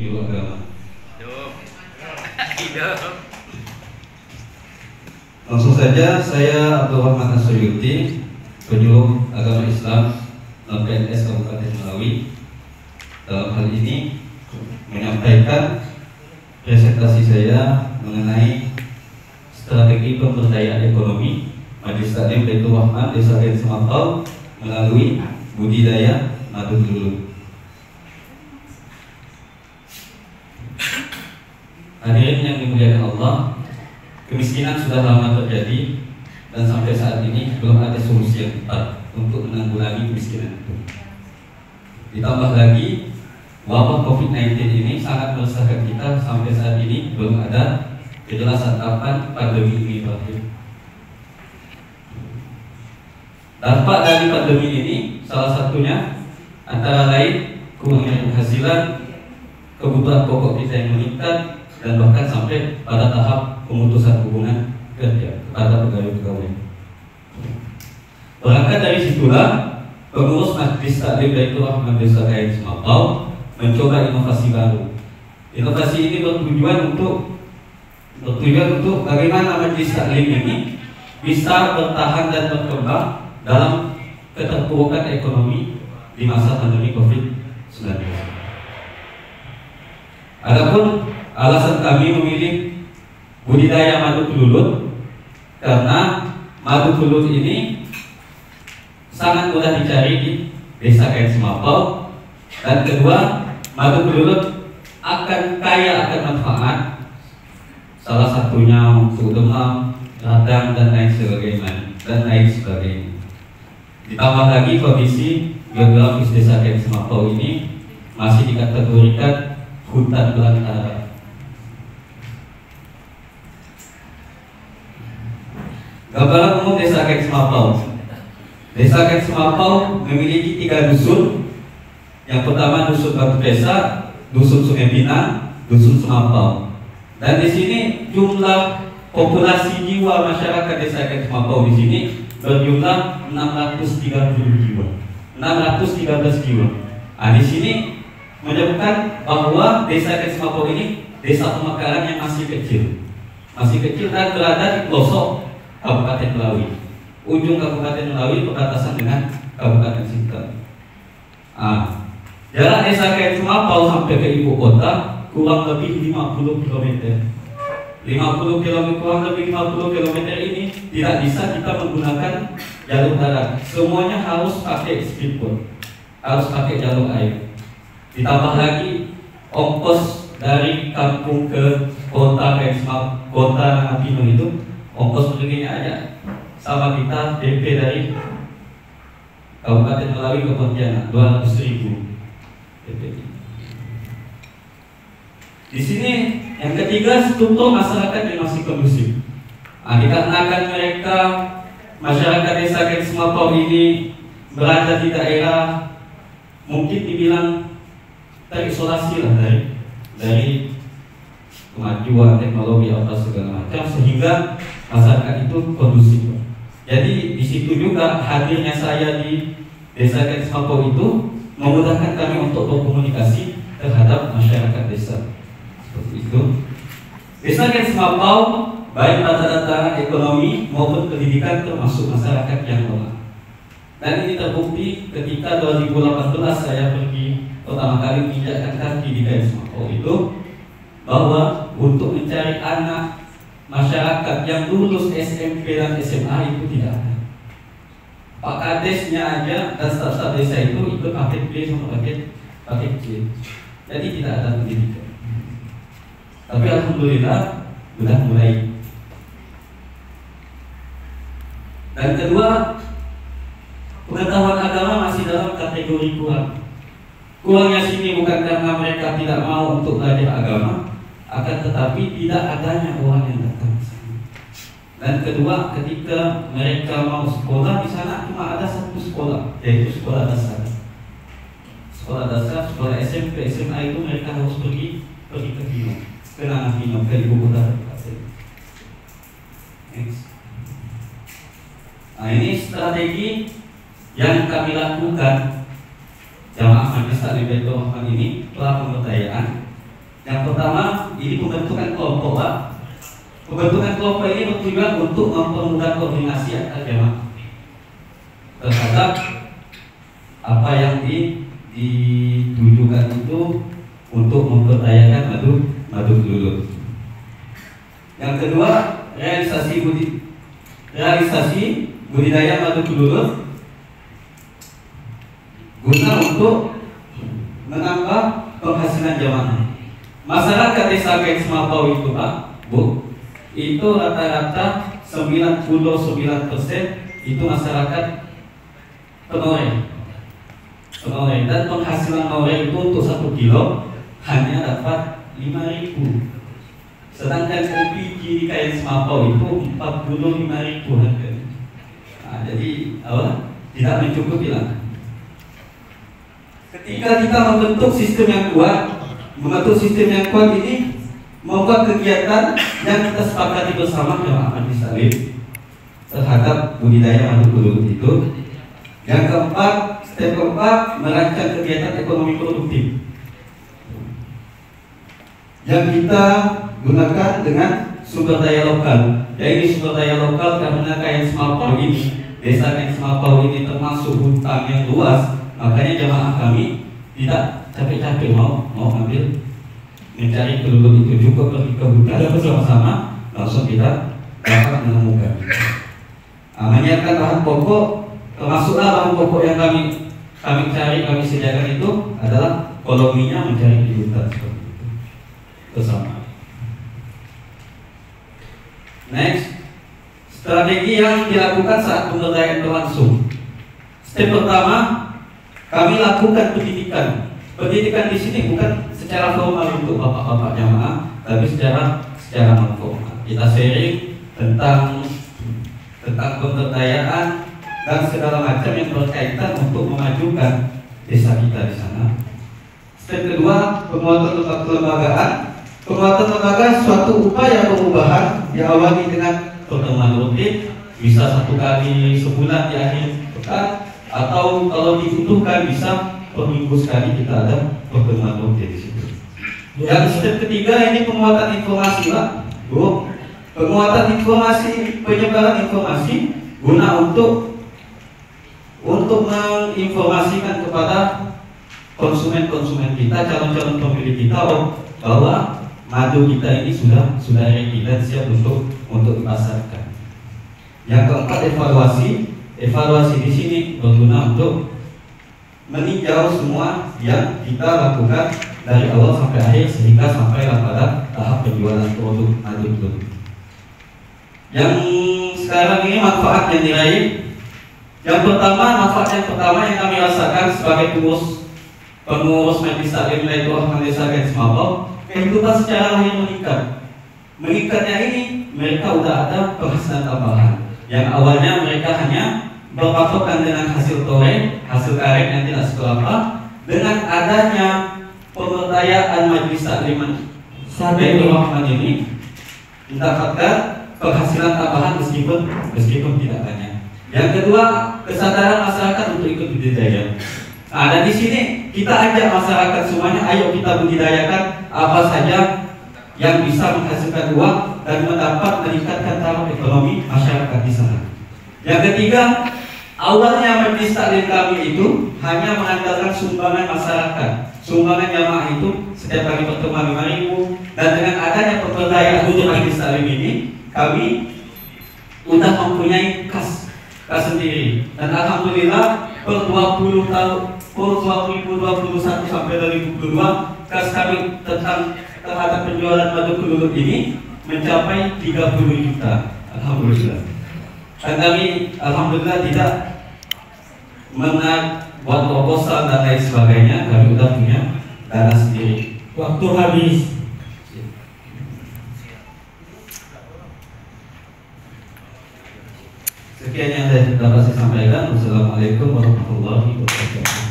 Ibu agama. Langsung saja, saya Abdul Rahman As-Suyuti, penyuluh agama Islam LPNS Kabupaten Melawi. Dalam hal ini menyampaikan presentasi saya mengenai strategi pemberdayaan ekonomi Majelis Taklim Baitur Rahman Desa Kain Semapau melalui budidaya madu belulut. Hadirin yang dimuliakan Allah, kemiskinan sudah lama terjadi dan sampai saat ini belum ada solusi yang tepat untuk menanggulangi kemiskinan itu. Ditambah lagi wabah COVID-19 ini sangat meresahkan kita. Sampai saat ini belum ada kejelasan kapan pandemi ini berakhir. Dampak dari pandemi ini salah satunya antara lain kurangnya penghasilan, kebutuhan pokok kita yang meningkat, dan bahkan sampai pada tahap pemutusan hubungan kerja kepada pegawai-pegawai. Berangkat dari situlah pengurus Majelis Taklim Baitur Rahman Desa Kain Semapau mencoba inovasi baru. Inovasi ini bertujuan untuk bagaimana Majelis Taklim ini bisa bertahan dan berkembang dalam keterpurukan ekonomi di masa pandemi COVID-19. Adapun alasan kami memilih budidaya madu belulut karena madu belulut ini sangat mudah dicari di Desa Kain Semapau, dan kedua, madu belulut akan kaya akan manfaat, salah satunya untuk demam, radang, dan lain sebagainya. Ditambah lagi kondisi geografis Desa Kain Semapau ini masih dikategorikan hutan belantara. Gambaran umum Desa Kain Semapau. Desa Kain Semapau memiliki 3 dusun. Yang pertama dusun Batu Desa, dusun Sungai Pinang, dusun Semapau. Dan di sini jumlah populasi jiwa masyarakat Desa Kain Semapau di sini berjumlah 613 jiwa. Nah, di sini menyebutkan bahwa Desa Kain Semapau ini desa pemekaran yang masih kecil dan berada di pelosok Kabupaten Melawi. Ujung Kabupaten Melawi berbatasan dengan Kabupaten Sintang. Jarak Desa Kain Semapau sampai ke ibu kota kurang lebih 50 km. Kurang lebih 50 km ini tidak bisa kita menggunakan jalur darat. Semuanya harus pakai speedboat, harus pakai jalur air. Ditambah lagi ongkos dari kampung ke kota Kain Semapau, kota Nangapino itu, ongkos perginya aja sama kita DP dari Kabupaten Melawi ke Pontianak 200.000 DP. Di sini yang ketiga, struktur masyarakat yang masih kondusif. Dikarenakan mereka masyarakat Desa Kain Semapau ini berada di daerah mungkin dibilang terisolasi lah dari kemajuan teknologi apa segala macam, sehingga masyarakat itu kondusif. Jadi di situ juga hadirnya saya di Desa Kain Semapau itu memudahkan kami untuk berkomunikasi terhadap masyarakat desa. Seperti itu. Desa Kain Semapau baik data-data ekonomi maupun pendidikan termasuk masyarakat yang lemah. Dan ini terbukti ketika 2018 saya pergi pertama kali menginjakkan kaki di Kain Semapau itu, bahwa untuk mencari anak masyarakat yang lulus SMP dan SMA itu tidak ada. Pak Kadesnya aja dan staf-staf desa itu ikut paket B sama paket C. Jadi tidak ada pendidikan. Tapi alhamdulillah sudah mulai. Dan kedua, pengetahuan agama masih dalam kategori kurang. Kurangnya sini bukan karena mereka tidak mau untuk belajar agama, akan tetapi tidak adanya orang yang datang ke sana. Dan kedua, ketika mereka mau sekolah di sana cuma ada satu sekolah, yaitu sekolah dasar. Sekolah dasar, sekolah SMP, SMA itu mereka harus pergi ke Pino, ke Nangapino, ke ibu kota kabupaten. Nah, ini strategi yang kami lakukan jamaah Majelis Taklim Baitur Rahman ini telah pemberdayaan Yang pertama, ini pembentukan kelompok, Pak. Pembentukan kelompok ini bertujuan untuk mempermudah koordinasi antar jamaah terhadap apa yang ditujukan itu untuk memperdayakan madu kelulur. Yang kedua, realisasi budidaya madu kelulur guna untuk menambah penghasilan jamaah. Masyarakat desa Keks Mapau itu, Pak, Bu, itu rata-rata 99% itu masyarakat penoreh. Dan penghasilan noreh itu untuk 1 kilo hanya dapat 5.000. Sedangkan LPG di Keks Mapau itu 45.000 harganya. Nah, jadi tidak mencukupi lah. Ketika kita membentuk sistem yang kuat, ini membuat kegiatan yang kita sepakati bersama jamaah Majelis Taklim terhadap budidaya madu kelulur itu. Yang keempat, step keempat, merancang kegiatan ekonomi produktif yang kita gunakan dengan sumber daya lokal. Jadi sumber daya lokal karena Keks Mapau ini, desa Keks Mapau ini termasuk hutan yang luas, makanya jamaah kami tidak capek-capek mau ambil mencari kelulur itu, juga pergi ke hutan bersama-sama, langsung kita dapat menemukan. Menyiapkan bahan pokok, termasuklah bahan pokok yang kami sediakan itu adalah koloninya mencari di hutan seperti itu bersama. Next, strategi yang dilakukan saat pemberdayaan berlangsung. Step pertama, kami lakukan pendidikan. Pendidikan di sini bukan secara formal untuk bapak-bapak jamaah, tapi secara non formal. Kita sharing tentang pemberdayaan dan segala macam yang berkaitan untuk memajukan desa kita di sana. Step kedua, penguatan kelembagaan. Penguatan lembaga suatu upaya perubahan diawali dengan pertemuan rutin, bisa 1 kali sebulan di akhir pekan, atau kalau dibutuhkan bisa per minggu sekali kita ada pertemuan rutin di situ. Yang step ketiga ini penguatan informasi, Pak, Bu. Penguatan informasi, penyebaran informasi guna untuk menginformasikan kepada konsumen-konsumen kita, calon-calon pembeli kita bahwa madu kita ini sudah ready dan siap untuk dipasarkan. Yang keempat, evaluasi di sini berguna untuk meninjau semua yang kita lakukan dari awal sampai akhir sehingga sampailah pada tahap penjualan produk madu itu. Yang sekarang ini manfaat yang diraih. Manfaat yang pertama yang kami rasakan sebagai pengurus Majelis Taklim Wilayah Desa Keks Mapau, kehidupan secara lahir meningkat. Meningkatnya ini mereka udah ada penghasilan tambahan. Yang awalnya mereka hanya berpatokan dengan hasil tore, hasil karet yang tidak seberapa. Dengan adanya pemberdayaan Majelis Taklim Wilayah ini mendapatkan penghasilan tambahan meskipun tidak banyak. Yang kedua, kesadaran masyarakat untuk ikut budidaya. Nah, dan di sini kita ajak masyarakat semuanya, ayo kita budidayakan apa saja yang bisa menghasilkan uang dan meningkatkan taraf ekonomi masyarakat di sana. Yang ketiga, awalnya Majelis Taklim kami itu hanya mengandalkan sumbangan masyarakat, sumbangan jamaah itu setiap kali pertemuan 5.000, dan dengan adanya pemberdayaan untuk Majelis Taklim ini, kami sudah mempunyai kas sendiri, dan alhamdulillah per 20 tahun, per 2021 sampai 2022 kas kami terhadap penjualan madu kelulur ini mencapai 30 juta, alhamdulillah. Dan kami alhamdulillah tidak buat proposal dan lain sebagainya, kami sudah punya dana sendiri. Waktu habis. Sekian yang dapat saya sampaikan. Wassalamualaikum warahmatullahi wabarakatuh.